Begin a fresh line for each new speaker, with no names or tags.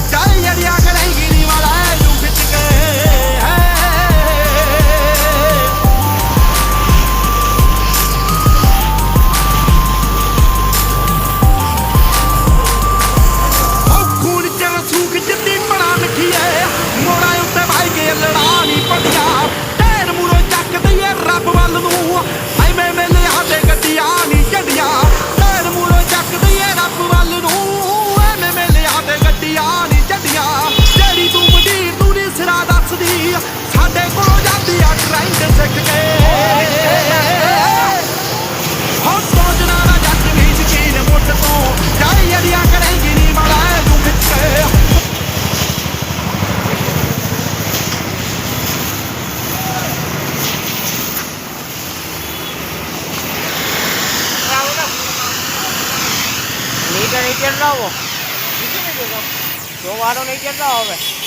ਜਾਏ ਅੜਿਆ ਕਰੇਂਗੀ ਨੀ ਵਾਲਾ ਨੂੰ ਖਿੱਚ ਕੇ ਖੂਨ ਚ ਰਸੂਖ ਜਿੱਦੀ ਬਣਾ ਨਖੀਏ ਮੋੜਾਂ ਉੱਤੇ ਭਾਈ ਕੇ ਲੜਾ ਨੀ ਪੜੀਆਂ ਟੈਰ ਮੂਰੋਂ ਚੱਕ ਦਈਏ ਰੱਬ ਵੱਲ ਨੂੰ ਐਵੇਂ ਮੇਲੇ ਆਦੇ ਗੱਡੀਆਂ ਨੀ ਝੰਡੀਆਂ ਟੈਰ ਮੂਰੋਂ ਚੱਕ ਦਈਏ ਰੱਬ ਵੱਲ ਨੂੰ ਐਵੇਂ ਮੇਲੇ ਆਦੇ ਗੱਡੀਆਂ ਨੀ ਝੰਡੀਆਂ ਜਿਹੜੀ ਤੂੰ ਮੰਡੀਰ ਤੂੰ ਨੀ ਸਿਰਾ ਦੱਸਦੀ ਸਾਡੇ ਕੋਲੋਂ ਜਾਂਦੀ ਆ ਟ੍ਰੈਂਡ ਸਿੱਖ ਕੇ ਹੁਣ ਸੋਚਣਾ ਨਾ ਜੱਟ ਵੀ ਸ਼ਕੀਨ ਮੁੱਠ ਤੋਂ ਜਾਈ ਅੜਿਆ ਕਰੇਂਗੀ ਨੀ ਮਾੜਾ ਨੂੰ ਖਿੱਚ ਕੇ
નીચે નહીં ચડતા હો જો વારો નહીં ચડતા હવે